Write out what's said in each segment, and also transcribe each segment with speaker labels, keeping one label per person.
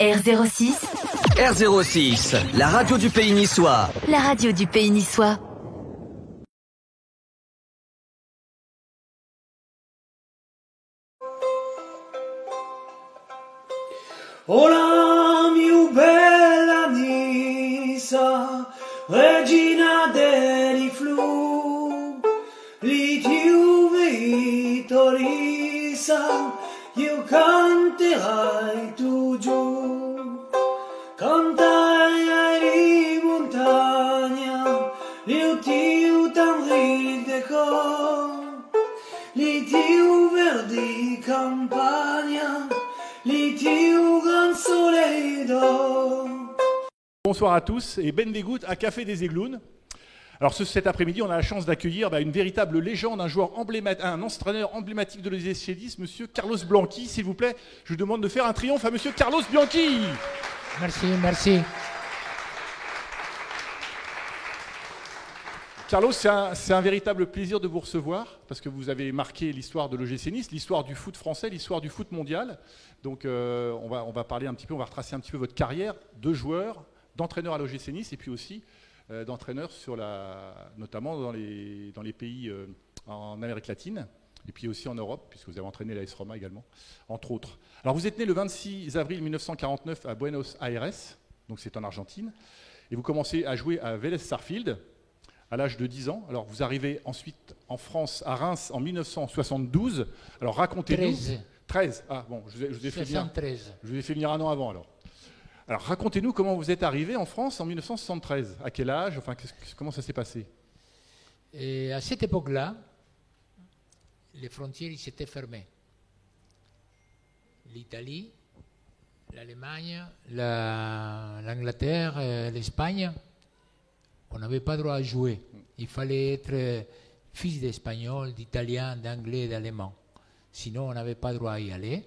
Speaker 1: R06.
Speaker 2: R06, la radio du pays niçois.
Speaker 1: La radio du pays niçois.
Speaker 3: Oh la mia bella Nisa, regina dei flu, li tiu vittorisa, io canterai tu giù, cantai di montagna, io tiu tamri de cor, li tiu verdi campagna, li tiu gran soleil d'or.
Speaker 4: Bonsoir à tous et Ben Dégout à Café des Aiglounes. Alors cet après-midi, on a la chance d'accueillir une véritable légende, un joueur emblématique, un entraîneur emblématique de l'OGC Nice, Monsieur Carlos Bianchi. S'il vous plaît, je vous demande de faire un triomphe à Monsieur Carlos Bianchi.
Speaker 5: Merci.
Speaker 4: Carlos, c'est un véritable plaisir de vous recevoir parce que vous avez marqué l'histoire de l'OGC Nice, l'histoire du foot français, l'histoire du foot mondial. Donc on va parler un petit peu, on va retracer un petit peu votre carrière de joueur, d'entraîneur à l'OGC Nice et puis aussi d'entraîneur notamment dans les pays en Amérique latine et puis aussi en Europe, puisque vous avez entraîné l'AS Roma également, entre autres. Alors vous êtes né le 26 avril 1949 à Buenos Aires, donc c'est en Argentine, et vous commencez à jouer à Vélez Sarsfield à l'âge de 10 ans. Alors vous arrivez ensuite en France, à Reims, en 1972. Alors racontez-nous... 13. Ah bon, je vous ai fait venir un an avant alors. Alors racontez-nous comment vous êtes arrivé en France en 1973. À quel âge? Enfin, comment ça s'est passé?
Speaker 5: Et à cette époque-là, les frontières s'étaient fermées. L'Italie, l'Allemagne, l'Angleterre, l'Espagne, on n'avait pas droit à jouer. Il fallait être fils d'Espagnol, d'Italien, d'Anglais, d'Allemand. Sinon, on n'avait pas droit à y aller.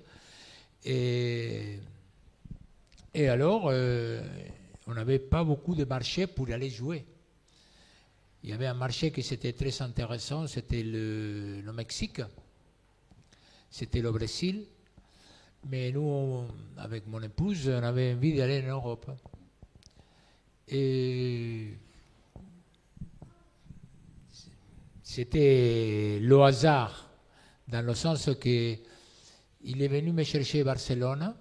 Speaker 5: Et alors, on n'avait pas beaucoup de marchés pour aller jouer. Il y avait un marché qui était très intéressant, c'était le Mexique, c'était le Brésil. Mais nous, avec mon épouse, on avait envie d'aller en Europe. Et c'était le hasard, dans le sens qu'il est venu me chercher à Barcelone.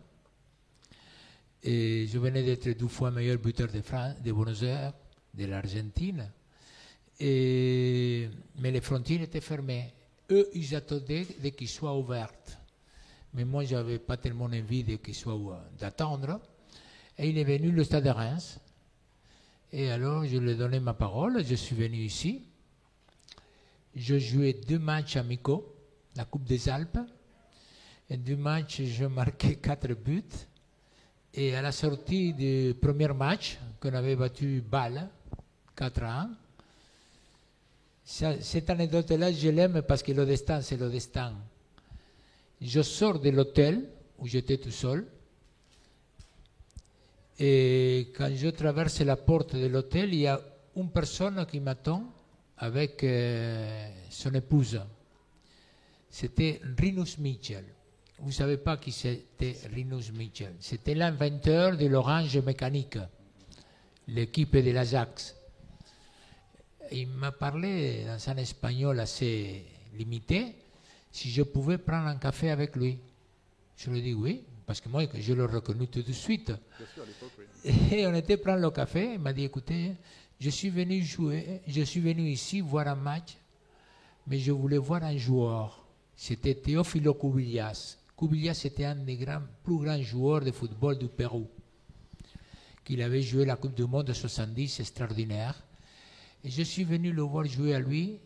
Speaker 5: Et je venais d'être 2 fois meilleur buteur de France, de Buenos Aires, de l'Argentine. Mais les frontières étaient fermées. Eux, ils attendaient qu'ils soient ouvertes. Mais moi, je n'avais pas tellement envie d'attendre. Et il est venu le Stade de Reims. Et alors, je lui ai donné ma parole. Je suis venu ici. Je jouais 2 matchs amicaux, la Coupe des Alpes. Et 2 matchs, je marquais 4 buts. Et à la sortie du premier match, qu'on avait battu Bâle, 4-1, cette anecdote-là, je l'aime parce que le destin, c'est le destin. Je sors de l'hôtel où j'étais tout seul. Et quand je traverse la porte de l'hôtel, il y a une personne qui m'attend avec son épouse. C'était Rinus Michel. Vous ne savez pas qui c'était Rinus Michel. C'était l'inventeur de l'orange mécanique, l'équipe de l'Ajax. Il m'a parlé dans un espagnol assez limité si je pouvais prendre un café avec lui. Je lui ai dit oui, parce que moi, je l'ai reconnu tout de suite.
Speaker 4: Bien sûr, à l'époque, oui.
Speaker 5: Et on était prendre le café. Il m'a dit écoutez, je suis venu ici voir un match, mais je voulais voir un joueur. C'était Teófilo Cubillas. Cubillas était un des plus grands joueurs de football du Pérou. Qu'il avait joué la Coupe du Monde de 70, extraordinaire. Et je suis venu le voir jouer à lui,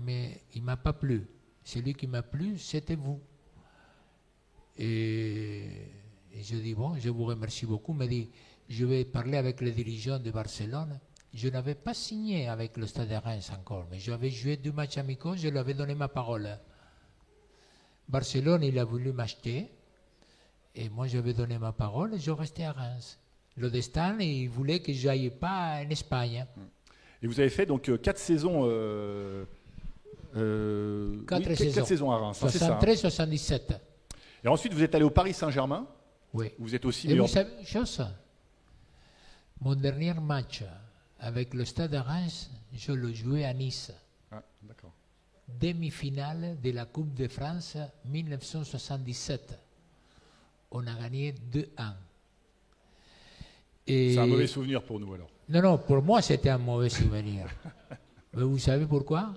Speaker 5: mais il ne m'a pas plu. Celui qui m'a plu, c'était vous. Et je dis, bon, je vous remercie beaucoup. Il m'a dit, je vais parler avec les dirigeants de Barcelone. Je n'avais pas signé avec le Stade de Reims encore, mais j'avais joué 2 matchs amicaux, je lui avais donné ma parole. Barcelone, il a voulu m'acheter, et moi j'avais donné ma parole, et je restais à Reims. Le destin, il voulait que je n'aille pas en Espagne.
Speaker 4: Et vous avez fait donc 4 saisons...
Speaker 5: 4 saisons
Speaker 4: à Reims,
Speaker 5: 73-77.
Speaker 4: Et ensuite, vous êtes allé au Paris Saint-Germain.
Speaker 5: Oui.
Speaker 4: Vous êtes aussi
Speaker 5: Et
Speaker 4: meilleur.
Speaker 5: vous savez une chose? Mon dernier match avec le Stade de Reims, je le jouais à Nice.
Speaker 4: Ah, d'accord.
Speaker 5: Demi-finale de la Coupe de France 1977. On a gagné 2-1. Et...
Speaker 4: C'est un mauvais souvenir pour nous alors.
Speaker 5: Non, pour moi c'était un mauvais souvenir. Mais vous savez pourquoi?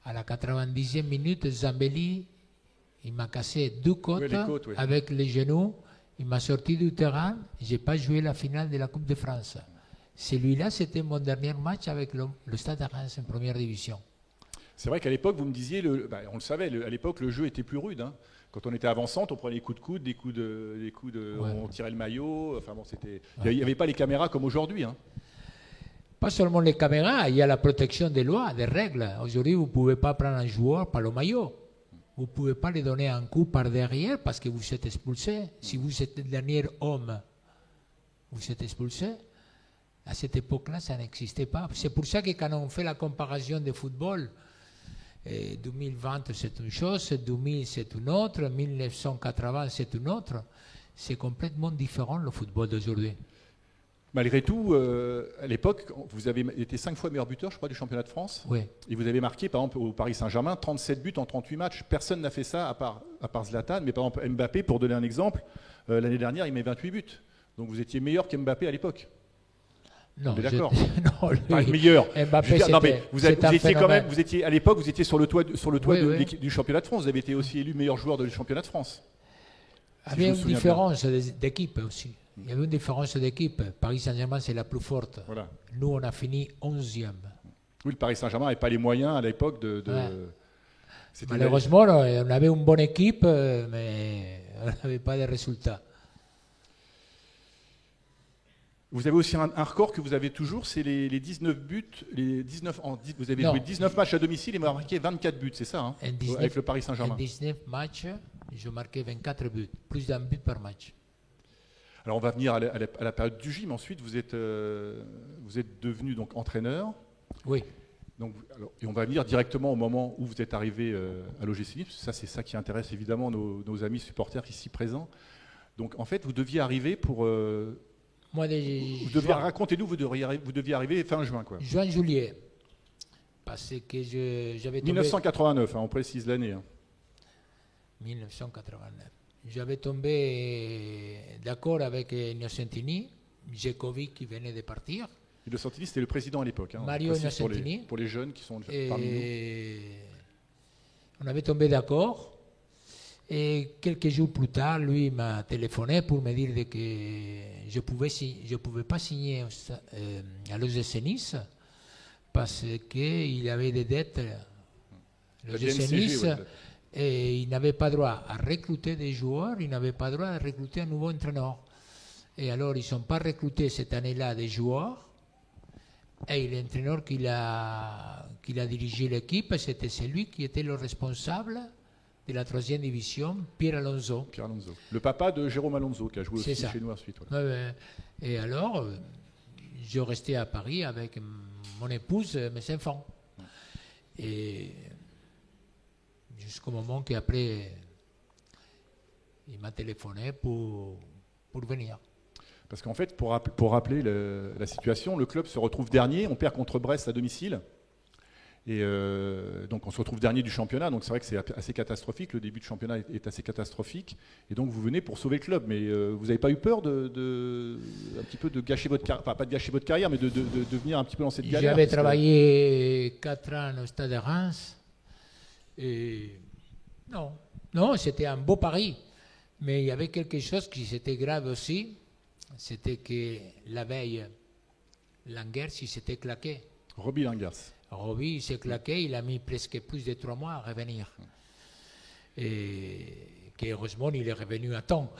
Speaker 5: À la 90e minute, Zambelli, il m'a cassé 2 côtes,
Speaker 4: Ouais, les côtes, ouais.
Speaker 5: avec les genoux. Il m'a sorti du terrain. Je n'ai pas joué la finale de la Coupe de France. Celui-là, c'était mon dernier match avec le Stade de Reims en première division.
Speaker 4: C'est vrai qu'à l'époque, vous me disiez, on le savait, à l'époque, le jeu était plus rude. Hein. Quand on était avant-centre, on prenait des coups de coude, des coups de
Speaker 5: Ouais.
Speaker 4: on tirait le maillot. Enfin bon, c'était. Il n'y avait pas les caméras comme aujourd'hui. Hein.
Speaker 5: Pas seulement les caméras, il y a la protection des lois, des règles. Aujourd'hui, vous ne pouvez pas prendre un joueur par le maillot. Vous ne pouvez pas lui donner un coup par derrière parce que vous êtes expulsé. Si vous êtes le dernier homme, vous êtes expulsé. À cette époque-là, ça n'existait pas. C'est pour ça que quand on fait la comparaison de football, 2020 c'est une chose, 2000 c'est une autre, 1980 c'est une autre. C'est complètement différent le football d'aujourd'hui.
Speaker 4: Malgré tout, à l'époque, vous avez été 5 fois meilleur buteur, je crois, du championnat de France.
Speaker 5: Oui.
Speaker 4: Et vous avez marqué, par exemple, au Paris Saint-Germain, 37 buts en 38 matchs. Personne n'a fait ça à part Zlatan. Mais par exemple, Mbappé, pour donner un exemple, l'année dernière, il met 28 buts. Donc vous étiez meilleur qu'Mbappé à l'époque.
Speaker 5: Non,
Speaker 4: On est d'accord.
Speaker 5: Non, lui,
Speaker 4: Pas le meilleur.
Speaker 5: Mbappé,
Speaker 4: Je veux dire, non, mais
Speaker 5: c'était-
Speaker 4: vous
Speaker 5: c'était un
Speaker 4: étiez quand
Speaker 5: phénomène.
Speaker 4: même, vous étiez à l'époque, vous étiez sur le toit
Speaker 5: Oui,
Speaker 4: de
Speaker 5: oui.
Speaker 4: du championnat de France. Vous avez été aussi élu meilleur joueur du championnat de France.
Speaker 5: Il y avait
Speaker 4: je me
Speaker 5: une
Speaker 4: souviens
Speaker 5: différence d'équipe aussi. Il y avait une différence d'équipe. Paris Saint-Germain, c'est la plus forte.
Speaker 4: Voilà.
Speaker 5: Nous, on a fini 11e.
Speaker 4: Oui, le Paris Saint-Germain n'avait pas les moyens à l'époque de.
Speaker 5: Ouais.
Speaker 4: C'était-
Speaker 5: Malheureusement, on avait une bonne équipe, mais on n'avait pas de résultats.
Speaker 4: Vous avez aussi un record que vous avez toujours, c'est les 19 buts, vous avez
Speaker 5: Non.
Speaker 4: joué 19 matchs à domicile et vous avez marqué 24 buts, c'est ça, hein,
Speaker 5: En 19
Speaker 4: avec le Paris
Speaker 5: En
Speaker 4: Saint-Germain.
Speaker 5: 19 matchs, je marquais 24 buts, plus d'un but par match.
Speaker 4: Alors on va venir à la période du gym. Ensuite, vous êtes devenu donc entraîneur.
Speaker 5: Oui.
Speaker 4: Donc, et on va venir directement au moment où vous êtes arrivé à l'OGC Nice. Ça, c'est ça qui intéresse évidemment nos amis supporters ici présents. Donc en fait, vous deviez arriver pour.
Speaker 5: Moi,
Speaker 4: Racontez-nous, vous deviez arriver fin juin, quoi.
Speaker 5: juin-juillet, parce que j'avais tombé...
Speaker 4: 1989, hein, on précise l'année. Hein.
Speaker 5: 1989. J'avais tombé d'accord avec Innocentini, Djekovic qui venait de partir,
Speaker 4: Et Le Santini, c'était le président à l'époque. Hein, on
Speaker 5: Mario
Speaker 4: précise
Speaker 5: Innocentini.
Speaker 4: pour les jeunes qui sont parmi nous.
Speaker 5: et on avait tombé d'accord. Et quelques jours plus tard, lui m'a téléphoné pour me dire que je pouvais pas signer à l'OGC Nice parce qu'il avait des dettes. L'OGC
Speaker 4: DNCG,
Speaker 5: Nice,
Speaker 4: ouais.
Speaker 5: et il n'avait pas droit à recruter des joueurs, il n'avait pas droit à recruter un nouveau entraîneur. Et alors, ils ne sont pas recrutés cette année-là des joueurs. Et l'entraîneur qui a dirigé l'équipe, c'était celui qui était le responsable de la 3e division, Pierre Alonso.
Speaker 4: Pierre Alonso. Le papa de Jérôme Alonso, qui a joué
Speaker 5: C'est
Speaker 4: aussi
Speaker 5: ça.
Speaker 4: chez nous ensuite. Voilà.
Speaker 5: Et alors, je restais à Paris avec mon épouse et mes enfants. Et jusqu'au moment qu'après, il m'a téléphoné pour venir.
Speaker 4: Parce qu'en fait, pour rappeler la situation, le club se retrouve dernier, on perd contre Brest à domicile. Et donc on se retrouve dernier du championnat, donc c'est vrai que c'est assez catastrophique, le début de championnat est assez catastrophique, et donc vous venez pour sauver le club, mais vous n'avez pas eu peur un petit peu de gâcher votre carrière, enfin pas de gâcher votre carrière, mais de venir un petit peu dans cette galère.
Speaker 5: J'avais travaillé 4 ans au Stade de Reims, et non, c'était un beau pari, mais il y avait quelque chose qui était grave aussi, c'était que la veille, Langers, il s'était claqué.
Speaker 4: Robbie Langers.
Speaker 5: Robbie, il s'est claqué, il a mis presque plus de 3 mois à revenir. Et qu'heureusement, il est revenu à temps.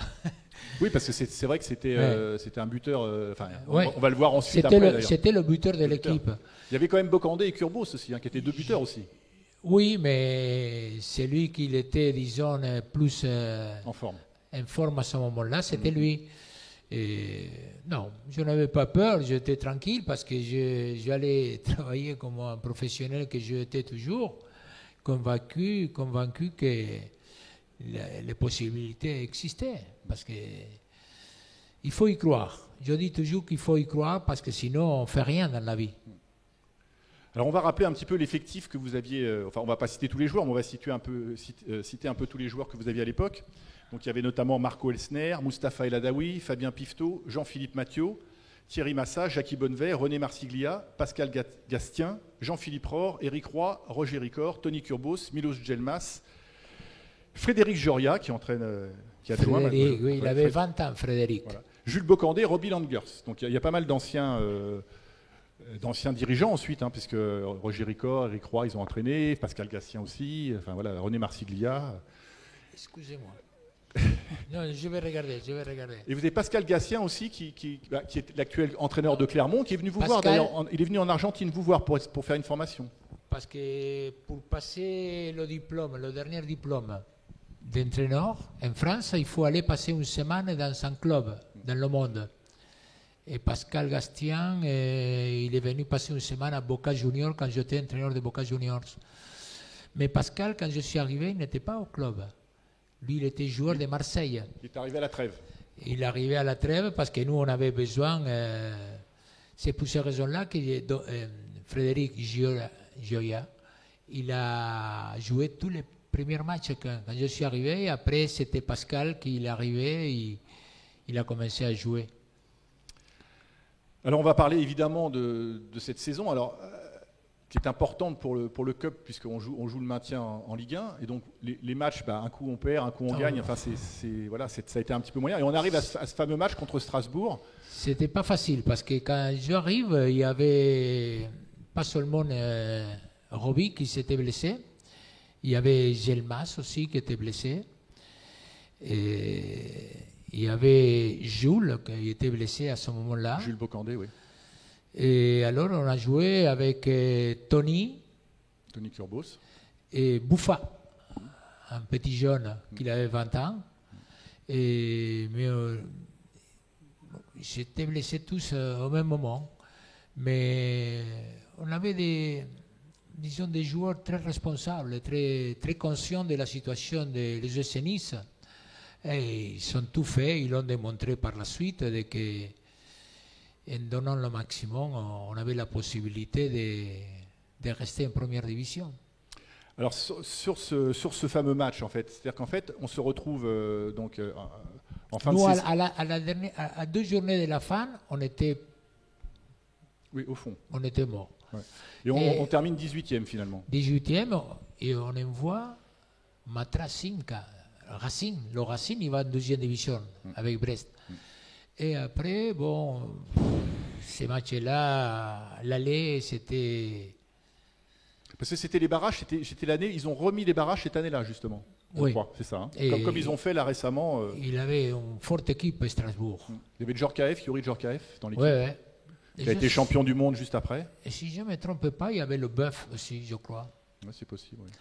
Speaker 4: Oui, parce que c'est vrai que c'était un buteur,
Speaker 5: Ouais.
Speaker 4: on va le voir ensuite après d'ailleurs.
Speaker 5: C'était le buteur de
Speaker 4: Le buteur.
Speaker 5: l'équipe.
Speaker 4: Il y avait quand même Bocandé et Kurbos aussi, hein, qui étaient 2 buteurs aussi,
Speaker 5: Oui, mais celui qui était, disons, plus
Speaker 4: en forme.
Speaker 5: en forme à ce moment-là, c'était lui. Et non, je n'avais pas peur, j'étais tranquille parce que j'allais travailler comme un professionnel que j'étais toujours, convaincu les possibilités existaient. Parce que il faut y croire. Je dis toujours qu'il faut y croire parce que sinon on ne fait rien dans la vie.
Speaker 4: Alors on va rappeler un petit peu l'effectif que vous aviez, enfin on ne va pas citer tous les joueurs, mais on va citer un peu tous les joueurs que vous aviez à l'époque. Donc il y avait notamment Marco Elsner, Mustapha El Adaoui, Fabien Pifto, Jean-Philippe Mathieu, Thierry Massa, Jackie Bonnevet, René Marsiglia, Pascal Gastien, Jean-Philippe Rohr, Éric Roy, Roger Ricor, Tony Kurbos, Milos Djelmas, Frédéric Joria qui entraîne, qui a
Speaker 5: Frédéric, oui, il avait 20 ans, Frédéric.
Speaker 4: Voilà. Jules Bocandé, Robbie Landgers. Donc il y a pas mal d'anciens dirigeants ensuite, hein, puisque Roger Ricor, Éric Roy, ils ont entraîné, Pascal Gastien aussi, enfin voilà, René Marsiglia.
Speaker 5: Excusez-moi. Non, je vais regarder.
Speaker 4: Et vous avez Pascal Gastien aussi, qui est l'actuel entraîneur de Clermont, qui est venu vous
Speaker 5: Pascal,
Speaker 4: voir. D'ailleurs, il est venu en Argentine vous voir pour faire une formation.
Speaker 5: Parce que pour passer le dernier diplôme d'entraîneur en France, il faut aller passer une semaine dans un club dans le monde. Et Pascal Gastien, il est venu passer une semaine à Boca Juniors quand j'étais entraîneur de Boca Juniors. Mais Pascal, quand je suis arrivé, il n'était pas au club. Lui, il était joueur de Marseille.
Speaker 4: Il est arrivé à la trêve.
Speaker 5: Il est arrivé à la trêve parce que nous, on avait besoin. C'est pour ces raisons-là que Frédéric Joria, il a joué tous les premiers matchs quand je suis arrivé. Après, c'était Pascal qui est arrivé et il a commencé à jouer.
Speaker 4: Alors, on va parler évidemment de cette saison. Alors, qui est importante pour le Cup, puisqu'on joue le maintien en Ligue 1. Et donc, les matchs, un coup on perd, un coup on gagne. Enfin, voilà, ça a été un petit peu moyen. Et on arrive à ce fameux match contre Strasbourg.
Speaker 5: C'était pas facile, parce que quand j'arrive, il y avait pas seulement Robbie qui s'était blessé, il y avait Gelmas aussi qui était blessé. Et il y avait Jules qui était blessé à ce moment-là.
Speaker 4: Jules Bocandé, oui.
Speaker 5: Et alors, on a joué avec Tony
Speaker 4: Kurbos
Speaker 5: et Bouffa, un petit jeune qui avait 20 ans. Mais ils étaient blessés tous au même moment. Mais on avait des joueurs très responsables, très, très conscients de la situation des ES Nice. Et ils ont tout fait, ils l'ont démontré par la suite, que en donnant le maximum, on avait la possibilité de rester en première division.
Speaker 4: Alors sur ce fameux match, en fait, c'est-à-dire qu'en fait, on se retrouve en fin de saison.
Speaker 5: À 2 journées de la fin, on était.
Speaker 4: Oui, au fond.
Speaker 5: On était morts.
Speaker 4: Ouais. Et on termine 18e finalement.
Speaker 5: 18e, et on envoie Racing. Le Racing, il va en 2e division avec Brest. Et après, bon, ces matchs-là, l'aller, c'était.
Speaker 4: Parce que c'était les barrages, c'était l'année, ils ont remis les barrages cette année-là, justement.
Speaker 5: Oui.
Speaker 4: C'est ça. Hein. Comme ils ont fait là récemment.
Speaker 5: Il avait une forte équipe à Strasbourg.
Speaker 4: Il y avait Djorkaeff, Yuri Djorkaeff dans l'équipe.
Speaker 5: Ouais.
Speaker 4: Qui a été champion du monde juste après.
Speaker 5: Et si je ne me trompe pas, il y avait le Bœuf aussi, je crois.
Speaker 4: Ouais, c'est possible, oui.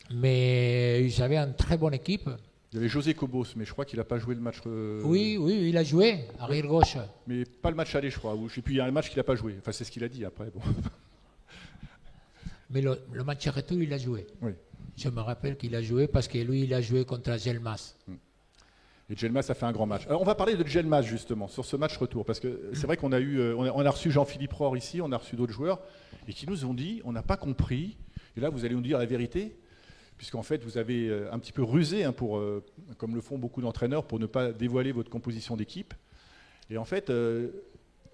Speaker 5: Mais ils avaient une très bonne équipe.
Speaker 4: Il y avait José Cobos, mais je crois qu'il n'a pas joué le match.
Speaker 5: Oui, il a joué, arrière gauche.
Speaker 4: Mais pas le match aller, je crois. Ou je sais plus, il y a un match qu'il n'a pas joué. Enfin, c'est ce qu'il a dit après. Bon.
Speaker 5: Mais le match retour, il a joué.
Speaker 4: Oui.
Speaker 5: Je me rappelle qu'il a joué parce que lui, il a joué contre Gelmas.
Speaker 4: Et Gelmas a fait un grand match. Alors, on va parler de Gelmas justement sur ce match retour, parce que c'est vrai qu'on a eu, on a reçu Jean-Philippe Rohr ici, on a reçu d'autres joueurs, et qui nous ont dit, on n'a pas compris. Et là, vous allez nous dire la vérité. Puisqu'en fait, vous avez un petit peu rusé, hein, comme le font beaucoup d'entraîneurs, pour ne pas dévoiler votre composition d'équipe. Et en fait,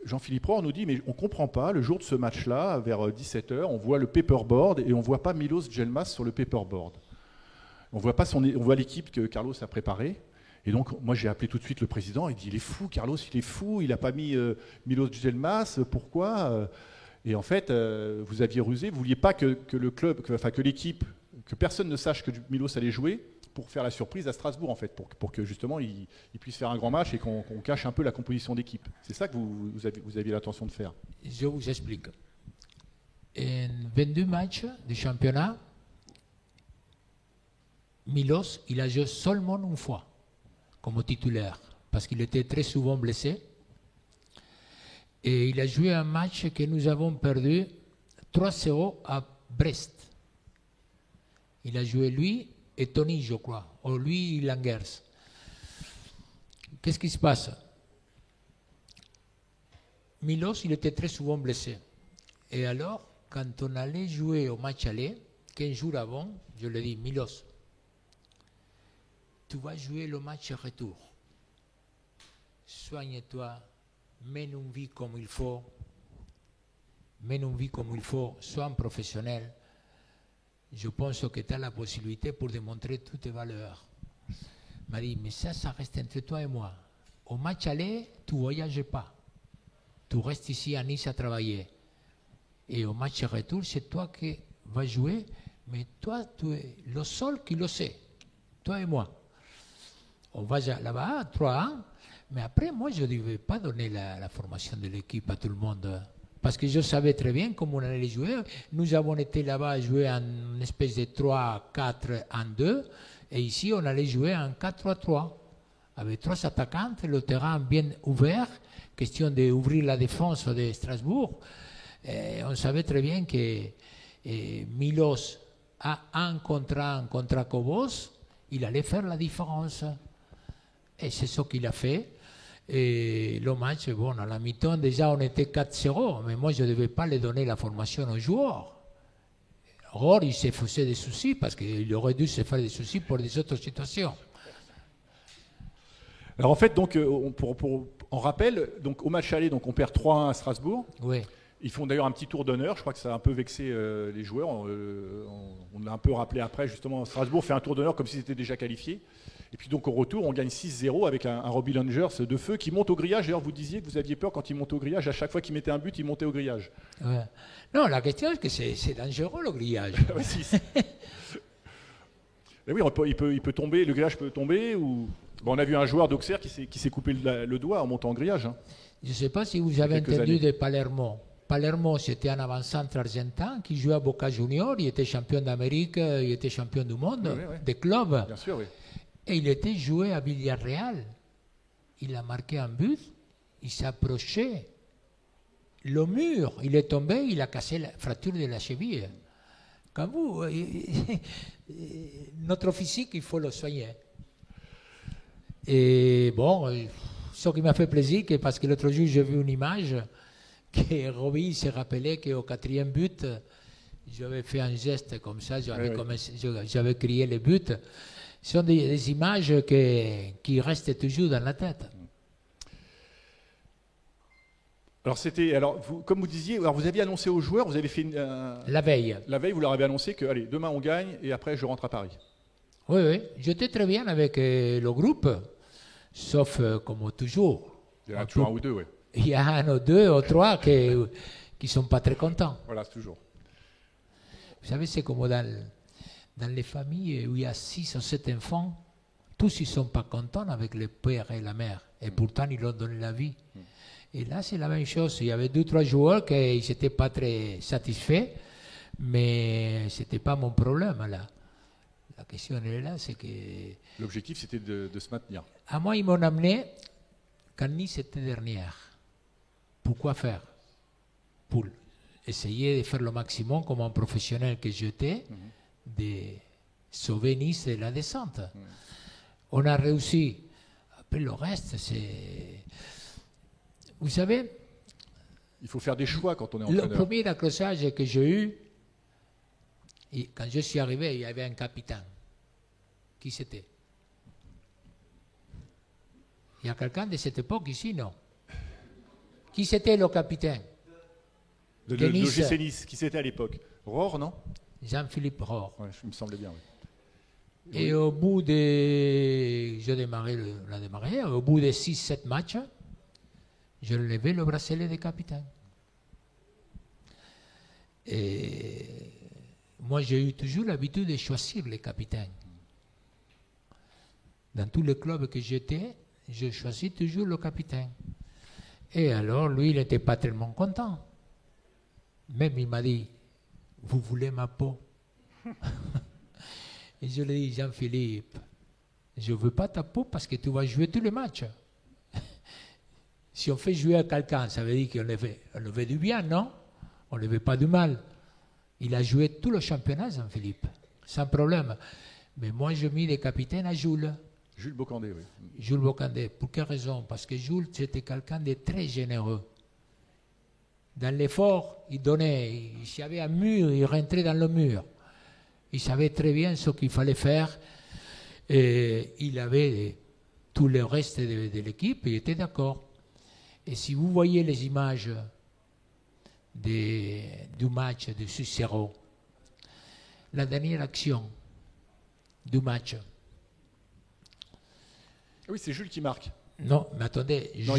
Speaker 4: Jean-Philippe Rohr nous dit, mais on ne comprend pas, le jour de ce match-là, vers 17h, on voit le paperboard et on ne voit pas Milos Djelmas sur le paperboard. On voit l'équipe que Carlos a préparée. Et donc, moi, j'ai appelé tout de suite le président. Il dit, il est fou, Carlos, il est fou, il n'a pas mis Milos Djelmas, pourquoi Et en fait, vous aviez rusé, vous ne vouliez pas que le club, que l'équipe, que personne ne sache que Milos allait jouer pour faire la surprise à Strasbourg, en fait, pour que justement il puisse faire un grand match et qu'on cache un peu la composition d'équipe. C'est ça que vous aviez l'intention de faire.
Speaker 5: Je vous explique. En 22 matchs de championnat, Milos, il a joué seulement une fois comme titulaire, parce qu'il était très souvent blessé. Et il a joué un match que nous avons perdu 3-0 à Brest. Il a joué lui et Tony, je crois, ou lui, Langers. Qu'est-ce qui se passe? Milos, il était très souvent blessé. Et alors, quand on allait jouer au match aller, 15 jours avant, je lui ai dit, Milos, tu vas jouer le match retour. Soigne-toi, mène une vie comme il faut. Sois un professionnel. Je pense que tu as la possibilité pour démontrer toutes tes valeurs. Il m'a dit, mais ça reste entre toi et moi. Au match aller, tu ne voyages pas. Tu restes ici à Nice à travailler. Et au match retour, c'est toi qui vas jouer, mais toi, tu es le seul qui le sait. Toi et moi. On va là-bas, 3 ans, mais après, moi, je ne devais pas donner la formation de l'équipe à tout le monde. Parce que je savais très bien comment on allait jouer. Nous avons été là-bas à jouer en une espèce de 3-4-1-2. Et ici, on allait jouer en 4-3-3. Avec 3 attaquants, le terrain bien ouvert. Question d'ouvrir la défense de Strasbourg. Et on savait très bien que Milos, à un contre Cobos, il allait faire la différence. Et c'est ce qu'il a fait. Et le match, bon, à la mi-temps, déjà, on était 4-0, mais moi, je ne devais pas lui donner la formation aux joueurs. Or, il s'est fait des soucis, parce qu'il aurait dû se faire des soucis pour des autres situations.
Speaker 4: Alors en fait, donc, on rappelle, donc, au match aller, donc, on perd 3-1 à Strasbourg.
Speaker 5: Oui.
Speaker 4: Ils font d'ailleurs un petit tour d'honneur, je crois que ça a un peu vexé les joueurs. On l'a un peu rappelé après, justement, Strasbourg fait un tour d'honneur comme s'ils étaient déjà qualifiés. Et puis donc au retour, on gagne 6-0 avec un Robbie Langers de feu qui monte au grillage. D'ailleurs, vous disiez que vous aviez peur quand il monte au grillage. À chaque fois qu'il mettait un but, il montait au grillage.
Speaker 5: Ouais. Non, la question est que c'est dangereux le grillage.
Speaker 4: Ouais, si. Mais oui, il peut tomber, le grillage peut tomber. Ou... Bon, on a vu un joueur d'Auxerre qui s'est coupé le doigt en montant au grillage. Hein.
Speaker 5: Je ne sais pas si vous avez entendu de Palermo. Palermo, c'était un avant-centre argentin qui jouait à Boca Juniors. Il était champion d'Amérique, il était champion du monde, des clubs.
Speaker 4: Bien sûr, oui.
Speaker 5: Et il était joué à Villarreal. Il a marqué un but, il s'est approché. Le mur, il est tombé, il a cassé la fracture de la cheville. Quand vous, notre physique, il faut le soigner. Et bon, ce qui m'a fait plaisir, c'est parce que l'autre jour, j'ai vu une image que Robbie s'est rappelé qu'au 4e but, j'avais fait un geste comme ça, j'avais crié le but. Ce sont des images qui restent toujours dans la tête.
Speaker 4: Alors, comme vous disiez, alors vous aviez annoncé aux joueurs, vous avez fait
Speaker 5: la veille.
Speaker 4: La veille, vous leur avez annoncé que, allez, demain on gagne et après je rentre à Paris.
Speaker 5: Oui, j'étais très bien avec le groupe, sauf comme toujours.
Speaker 4: Il y en a toujours un ou deux, oui.
Speaker 5: Il y a un ou deux ou trois qui ne sont pas très contents.
Speaker 4: Voilà, c'est toujours.
Speaker 5: Vous savez, c'est comme dans les familles où il y a 6 ou 7 enfants, tous ils ne sont pas contents avec le père et la mère. Et pourtant, ils ont donné la vie. Et là, c'est la même chose. Il y avait 2 ou 3 joueurs qui n'étaient pas très satisfaits, mais ce n'était pas mon problème là. La question elle est là, c'est que...
Speaker 4: L'objectif, c'était de se maintenir.
Speaker 5: À moi, ils m'ont amené quand Nice était dernière. Pourquoi faire? Pour essayer de faire le maximum comme un professionnel que j'étais, de sauver Nice de la descente. On a réussi. Après, le reste, c'est... Vous savez...
Speaker 4: Il faut faire des choix quand on est entraîneur.
Speaker 5: Le premier accrochage que j'ai eu, et quand je suis arrivé, il y avait un capitaine. Qui c'était? Il y a quelqu'un de cette époque ici, non? Qui c'était le capitaine?
Speaker 4: De l'OGC Nice, qui c'était à l'époque? Rohr, non?
Speaker 5: Jean-Philippe Rohr.
Speaker 4: Ouais, il me semblait bien, oui.
Speaker 5: Et au bout de... au bout de 6-7 matchs, je levais le bracelet de capitaine. Et moi, j'ai eu toujours l'habitude de choisir les capitaines. Dans tous les clubs que j'étais, je choisis toujours le capitaine. Et alors, lui, il n'était pas tellement content. Même, il m'a dit, vous voulez ma peau? Et je lui ai dit, Jean-Philippe, je ne veux pas ta peau parce que tu vas jouer tous les matchs. Si on fait jouer à quelqu'un, ça veut dire qu'on le veut du bien, non? On ne le veut pas du mal. Il a joué tout le championnat, Jean-Philippe, sans problème. Mais moi, je mis des capitaines à Jules.
Speaker 4: Jules Bocandé, oui.
Speaker 5: Jules Bocandé. Pour quelle raison? Parce que Jules, c'était quelqu'un de très généreux. Dans l'effort, il donnait. S'il y avait un mur, il rentrait dans le mur. Il savait très bien ce qu'il fallait faire. Et il avait tout le reste de l'équipe, il était d'accord. Et si vous voyez les images du match de 6-0, la dernière action du match.
Speaker 4: Oui, c'est Jules qui marque.
Speaker 5: Non, mais attendez,
Speaker 4: Non,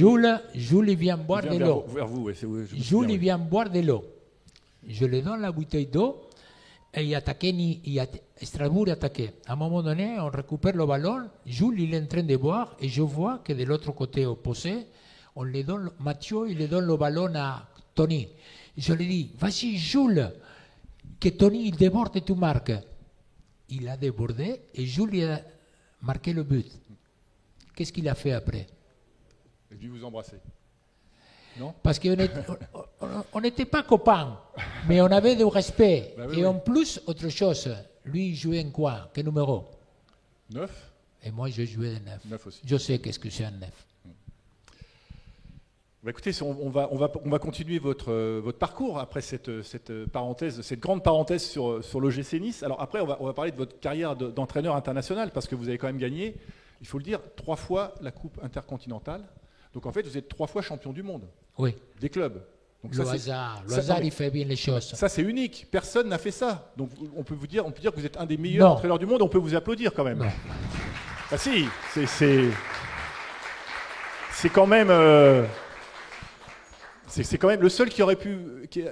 Speaker 5: Jules il vient boire de l'eau.
Speaker 4: Vers vous, oui.
Speaker 5: Jules il vient boire de l'eau. Je lui donne la bouteille d'eau et Strasbourg attaquait. À un moment donné, on récupère le ballon, Jules il est en train de boire et je vois que de l'autre côté opposé, Mathieu il lui donne le ballon à Tony. Je lui dis, vas-y Jules, que Tony il déborde et tu marques. Il a débordé et Jules il a marqué le but. Qu'est-ce qu'il a fait après?
Speaker 4: Il dit vous embrasser. Non?
Speaker 5: Parce qu'on n'était pas copains, mais on avait du respect.
Speaker 4: Bah oui,
Speaker 5: Et
Speaker 4: oui.
Speaker 5: en plus, autre chose, lui il jouait en quoi? Quel numéro?
Speaker 4: 9?
Speaker 5: Et moi je jouais en 9.
Speaker 4: 9 aussi.
Speaker 5: Je sais qu'est-ce que c'est un 9.
Speaker 4: Bah écoutez, on va continuer votre parcours après cette parenthèse, cette grande parenthèse sur l'OGC Nice. Alors après, on va parler de votre carrière d'entraîneur international parce que vous avez quand même gagné, il faut le dire, 3 fois la Coupe intercontinentale. Donc en fait, vous êtes 3 fois champion du monde
Speaker 5: Oui,
Speaker 4: des clubs. Donc
Speaker 5: le
Speaker 4: ça,
Speaker 5: hasard il fait bien les choses.
Speaker 4: ça c'est unique. Personne n'a fait ça. Donc on peut dire que vous êtes un des meilleurs
Speaker 5: Non.
Speaker 4: entraîneurs du monde. On peut vous applaudir quand même.
Speaker 5: Non.
Speaker 4: Ah si, c'est quand même. C'est quand même le seul qui aurait pu,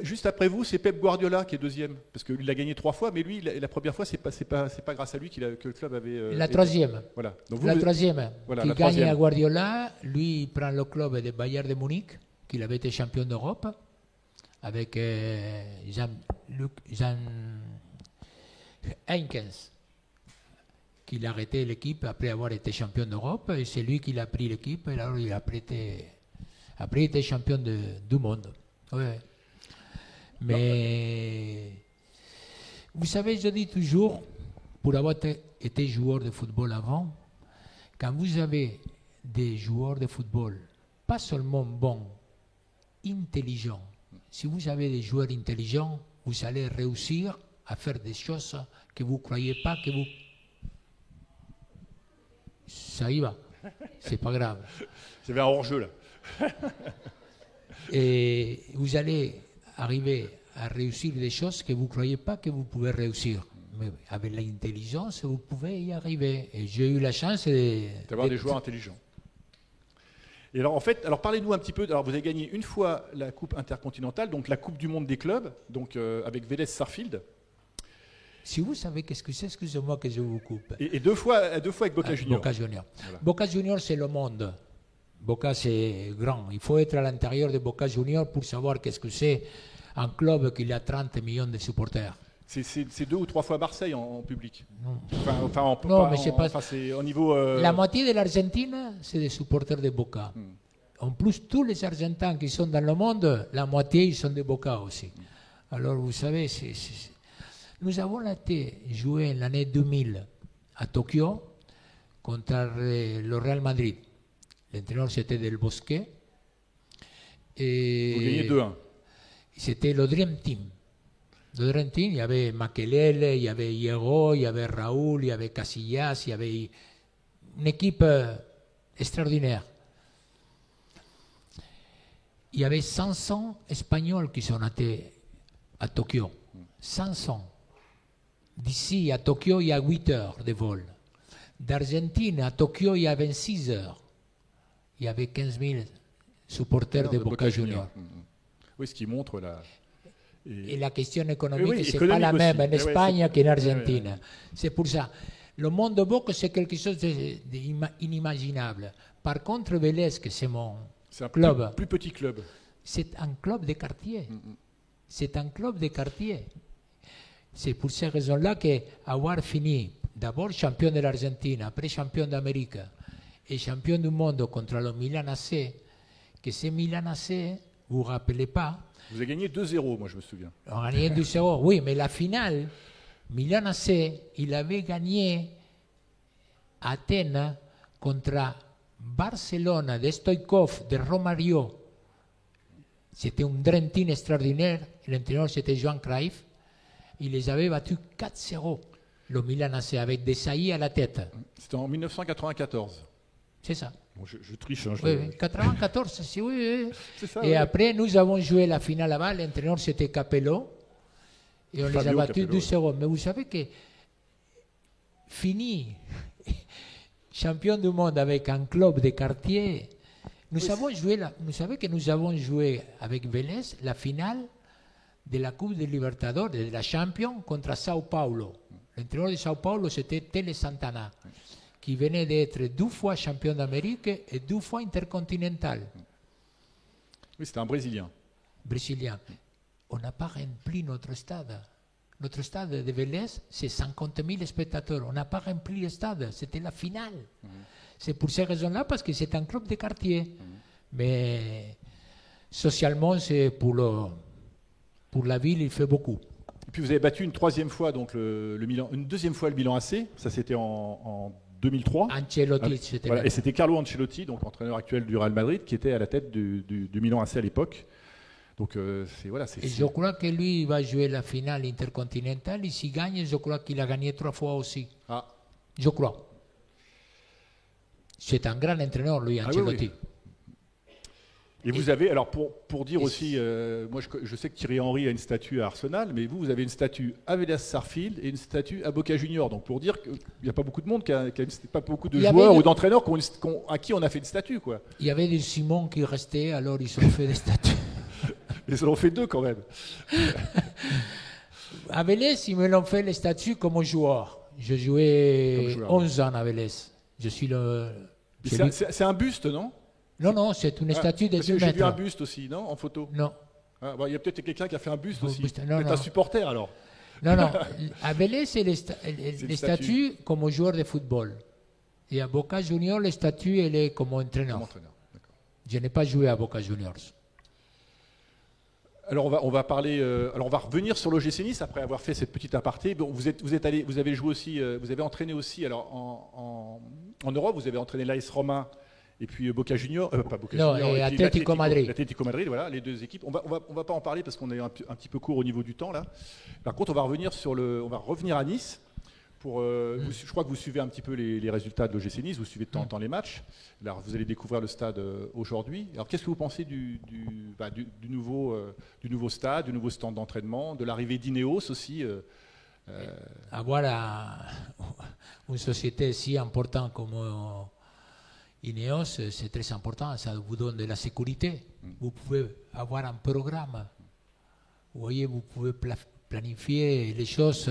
Speaker 4: juste après vous, c'est Pep Guardiola qui est deuxième, parce qu'il a gagné 3 fois, mais lui, la première fois, c'est pas grâce à lui que le club avait.
Speaker 5: La troisième.
Speaker 4: Voilà. Donc
Speaker 5: La troisième.
Speaker 4: Voilà,
Speaker 5: Qui
Speaker 4: la
Speaker 5: gagne
Speaker 4: troisième.
Speaker 5: à Guardiola, lui il prend le club de Bayern de Munich, qu'il avait été champion d'Europe, avec Jean Heinkens, qu'il a arrêté l'équipe après avoir été champion d'Europe, et c'est lui qui a pris l'équipe, et alors il a après été champion du monde. Ouais. Mais vous savez, je dis toujours, pour avoir été joueur de football avant, quand vous avez des joueurs de football, pas seulement bons, intelligents, si vous avez des joueurs intelligents, vous allez réussir à faire des choses que vous ne croyez pas que vous... Ça y va, c'est pas grave.
Speaker 4: J'avais un hors-jeu là.
Speaker 5: Et vous allez arriver à réussir des choses que vous ne croyez pas que vous pouvez réussir. Mais avec l'intelligence, vous pouvez y arriver. Et j'ai eu la chance
Speaker 4: D'avoir des joueurs intelligents. Et alors en fait, parlez-nous un petit peu. Alors vous avez gagné une fois la Coupe intercontinentale, donc la Coupe du Monde des clubs, donc avec Vélez Sarsfield.
Speaker 5: Si vous savez qu'est-ce que c'est, excusez-moi que je vous coupe.
Speaker 4: Et 2 fois avec Boca Juniors.
Speaker 5: Boca Juniors.
Speaker 4: Voilà.
Speaker 5: Boca Juniors, c'est le monde. Boca, c'est grand. Il faut être à l'intérieur de Boca Juniors pour savoir qu'est-ce que c'est un club qui a 30 millions de supporters.
Speaker 4: C'est 2 ou 3 fois Marseille en public.
Speaker 5: Non.
Speaker 4: C'est au niveau.
Speaker 5: La moitié de l'Argentine, c'est des supporters de Boca. En plus, tous les Argentins qui sont dans le monde, la moitié, ils sont de Boca aussi. Alors, vous savez, nous avons été jouer l'année 2000 à Tokyo contre le Real Madrid. L'entraîneur, c'était Del Bosque. Et
Speaker 4: Vous gagnez 2-1.
Speaker 5: c'était le Dream Team. Le Dream Team, il y avait Makelele, il y avait Diego, il y avait Raúl, il y avait Casillas, il y avait une équipe extraordinaire. Il y avait 500 Espagnols qui sont été à Tokyo. 500. D'ici à Tokyo, il y a 8 heures de vol. D'Argentine à Tokyo, il y a 26 heures. Il y avait 15 000 supporters de Boca Juniors.
Speaker 4: Oui, ce qui montre la.
Speaker 5: Et la question économique,
Speaker 4: Oui,
Speaker 5: c'est pas la
Speaker 4: économique
Speaker 5: même
Speaker 4: aussi.
Speaker 5: en Espagne qu'en Argentine.
Speaker 4: Ouais.
Speaker 5: C'est pour ça. Le monde de Boca, c'est quelque chose d'inimaginable. Par contre, Vélez, que c'est mon
Speaker 4: C'est un
Speaker 5: club,
Speaker 4: plus petit club.
Speaker 5: c'est un club de quartier. C'est un club de quartier. C'est pour ces raisons-là qu'avoir fini d'abord champion de l'Argentine, après champion d'Amérique et champion du monde contre le Milan AC, que ce Milan AC, vous ne vous rappelez pas,
Speaker 4: Vous avez gagné 2-0, moi je me souviens.
Speaker 5: on a gagné 2-0. Oui, mais la finale, Milan AC, il avait gagné à Athènes contre Barcelone de Stoïkov, de Romario. C'était un Dream Team extraordinaire. L'entraîneur, c'était Johan Cruyff. Il les avait battus 4-0, le Milan AC, avec des saillies à la tête.
Speaker 4: C'était en 1994.
Speaker 5: C'est ça.
Speaker 4: Bon, je triche. Hein,
Speaker 5: Oui, 94, c'est oui.
Speaker 4: C'est ça,
Speaker 5: Et
Speaker 4: ouais.
Speaker 5: après, nous avons joué la finale là-bas. L'entraîneur, c'était Capello. Et on les a
Speaker 4: Fabio
Speaker 5: battus
Speaker 4: Capello,
Speaker 5: 2-0. Mais vous savez que fini champion du monde avec un club de quartier, nous avons joué, vous savez que nous avons joué avec Vélez la finale de la Coupe de Libertadores, de la Champions, contre Sao Paulo. L'entraîneur de Sao Paulo, c'était Tele Santana, qui venait d'être 2 fois champion d'Amérique et 2 fois intercontinental.
Speaker 4: Oui, c'était un Brésilien.
Speaker 5: Brésilien. On n'a pas rempli notre stade. Notre stade de Vélez, c'est 50 000 spectateurs. On n'a pas rempli le stade. C'était la finale. C'est pour ces raisons-là, parce que c'est un club de quartier. Mais socialement, c'est pour la ville, il fait beaucoup.
Speaker 4: Et puis vous avez battu une troisième fois, donc le Milan, une deuxième fois le Milan AC. Ça, c'était en 2003.
Speaker 5: Ancelotti, c'était
Speaker 4: Voilà,
Speaker 5: là.
Speaker 4: et c'était Carlo Ancelotti, donc entraîneur actuel du Real Madrid, qui était à la tête du Milan AC à l'époque. Donc
Speaker 5: Et je crois que lui, il va jouer la finale intercontinentale. Et s'il gagne, je crois qu'il a gagné 3 fois aussi.
Speaker 4: Ah.
Speaker 5: Je crois. C'est un grand entraîneur, lui, Ancelotti.
Speaker 4: Oui. Et vous avez, alors pour dire aussi, moi je sais que Thierry Henry a une statue à Arsenal, mais vous avez une statue à Vélez Sarsfield et une statue à Boca Juniors. Donc pour dire qu'il n'y a pas beaucoup de monde, pas beaucoup de joueurs ou d'entraîneurs à qui on a fait une statue, quoi.
Speaker 5: Il y avait des Simons qui restaient, alors ils ont fait des statues.
Speaker 4: Ils en ont fait 2 quand même.
Speaker 5: À Vélez, ils me l'ont fait les statues comme joueur. Je jouais 11 ans à Vélez. Je suis le.
Speaker 4: C'est un buste, non?
Speaker 5: Non, c'est une statue de 2 mètres.
Speaker 4: J'ai vu un buste aussi, non? En photo?
Speaker 5: Non.
Speaker 4: Il y a peut-être quelqu'un qui a fait un buste aussi.
Speaker 5: Non,
Speaker 4: peut-être un supporter alors.
Speaker 5: Non. À Vélez, c'est les statues comme joueur de football. Et à Boca Juniors, les statues, elle est comme entraîneur. Je n'ai pas joué à Boca Juniors.
Speaker 4: Alors on va parler. Alors on va revenir sur l'OGC Nice après avoir fait cette petite aparté. Bon, vous avez joué aussi, vous avez entraîné aussi. Alors en Europe, vous avez entraîné l'AS Roma et puis Boca Juniors, pas Boca Juniors,
Speaker 5: et Atlético Madrid.
Speaker 4: Atlético Madrid, voilà, les 2 équipes. On va pas en parler parce qu'on est un petit peu court au niveau du temps là. Par contre, on va revenir à Nice. Je crois que vous suivez un petit peu les résultats de l'OGC Nice, vous suivez de temps en temps les matchs. Alors, vous allez découvrir le stade aujourd'hui. Alors, qu'est-ce que vous pensez du nouveau stade, du nouveau stand d'entraînement, de l'arrivée d'Ineos aussi
Speaker 5: Avoir une société si importante comme Ineos, c'est très important, ça vous donne de la sécurité. Vous pouvez avoir un programme. Vous voyez, vous pouvez planifier les choses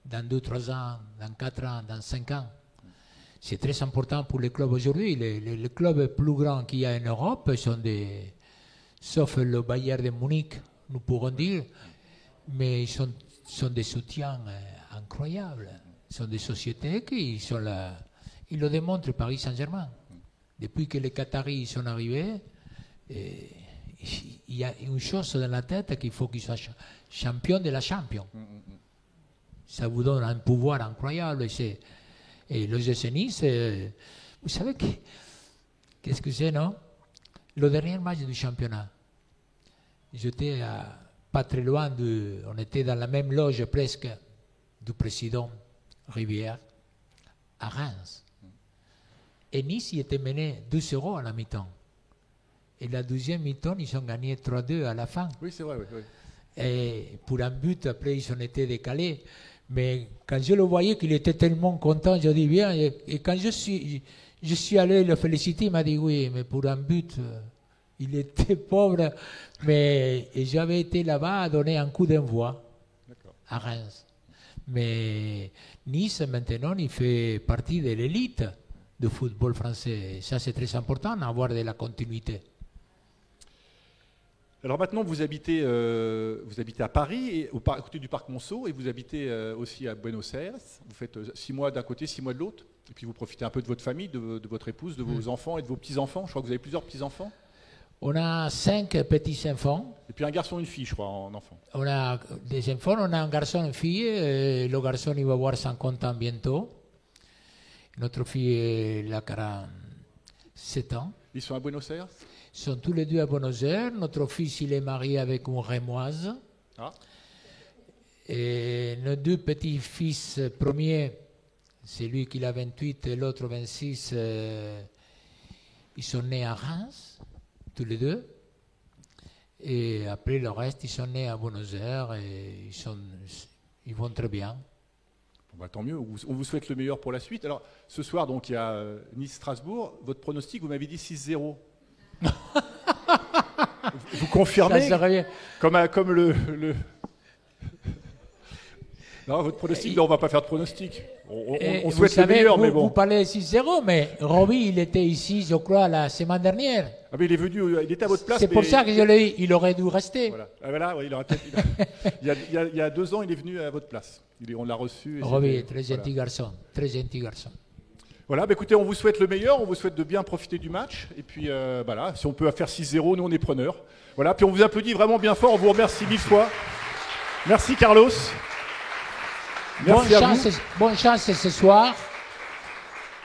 Speaker 5: dans 2-3 ans, dans 4 ans, dans 5 ans. C'est très important pour les clubs aujourd'hui. Les clubs plus grands qu'il y a en Europe sont sauf le Bayern de Munich, nous pourrons dire, mais ils sont des soutiens incroyables. Ce sont des sociétés qui sont là. Ils le démontrent, Paris Saint-Germain. Depuis que les Qataris sont arrivés, il y a une chose dans la tête qu'il faut qu'ils soient champions de la Champions. Ça vous donne un pouvoir incroyable. Et le GC Nice, vous savez qu'est-ce que c'est, non? Le dernier match du championnat, j'étais pas très loin, on était dans la même loge presque du président Rivière, à Reims. Et Nice y était mené 2-0 à la mi-temps. Et la deuxième mi-temps, ils ont gagné 3-2 à la fin.
Speaker 4: Oui, c'est vrai, oui.
Speaker 5: Et pour un but, après, ils ont été décalés. Mais quand je le voyais qu'il était tellement content, je dis bien. Et quand je suis allé le féliciter, il m'a dit oui, mais pour un but, il était pauvre. Mais j'avais été là-bas à donner un coup d'envoi à Reims. Mais Nice, maintenant, il fait partie de l'élite du football français. Et ça, c'est très important, d'avoir de la continuité.
Speaker 4: Alors maintenant, vous habitez à Paris, à côté du parc Monceau, et vous habitez aussi à Buenos Aires. Vous faites 6 mois d'un côté, 6 mois de l'autre, et puis vous profitez un peu de votre famille, de votre épouse, de vos enfants et de vos petits-enfants. Je crois que vous avez plusieurs petits-enfants.
Speaker 5: On a 5 petits enfants.
Speaker 4: Et puis un garçon et une fille, je crois, en enfant.
Speaker 5: On a des enfants, on a un garçon et une fille. Le garçon, il va avoir 50 ans bientôt. Notre fille, elle a 47 ans.
Speaker 4: Ils sont à Buenos Aires?
Speaker 5: Ils sont tous les deux à Buenos Aires. Notre fils, il est marié avec une rémoise.
Speaker 4: Ah.
Speaker 5: Et nos 2 petits-fils premiers, c'est lui qui a 28 et l'autre 26, ils sont nés à Reims, tous les deux. Et après le reste, ils sont nés à Buenos Aires et ils vont très bien.
Speaker 4: Bon, bah, tant mieux, on vous souhaite le meilleur pour la suite. Alors, ce soir, donc, il y a Nice-Strasbourg. Votre pronostic, vous m'avez dit 6-0. Vous confirmez?
Speaker 5: Ça serait bien.
Speaker 4: Comme le... Non, votre pronostic, non, on ne va pas faire de pronostic. On souhaite
Speaker 5: savez,
Speaker 4: le meilleur, mais bon.
Speaker 5: Vous parlez 6-0, mais Robbie, il était ici, je crois, la semaine dernière.
Speaker 4: Ah, mais il est venu, il était à votre place.
Speaker 5: C'est pour ça que je l'ai dit, il aurait dû rester.
Speaker 4: Voilà, ouais, il aurait peut-être... il y a 2 ans, il est venu à votre place. On l'a reçu.
Speaker 5: Robbie est très gentil garçon, très gentil garçon.
Speaker 4: Voilà, bah écoutez, on vous souhaite le meilleur, on vous souhaite de bien profiter du match. Et puis, voilà, si on peut faire 6-0, nous, on est preneurs. Voilà, puis on vous applaudit vraiment bien fort, on vous remercie 1000 fois. Merci, Carlos. Merci
Speaker 5: bonne chance ce soir,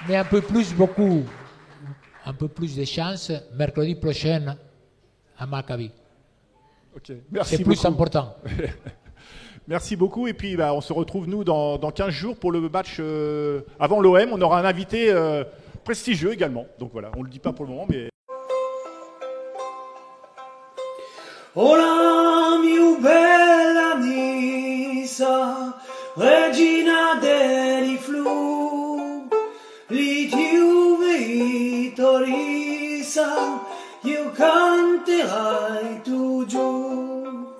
Speaker 5: mais un peu plus de chance mercredi prochain à Maccabi.
Speaker 4: Okay. Merci
Speaker 5: C'est
Speaker 4: beaucoup.
Speaker 5: plus important.
Speaker 4: Merci beaucoup. Et puis, on se retrouve, nous, dans 15 jours pour le match avant l'OM. On aura un invité prestigieux également. Donc voilà, on ne le dit pas pour le moment, mais...
Speaker 3: Hola, mia bella Nisa, regina dei flu, li tiu vittorisa, io canterai tu giù,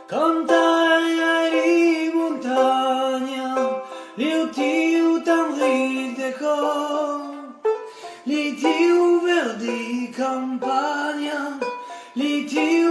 Speaker 3: cantai ai montagna, li tiu tan rideco, li tiu verdi campagna, li tiu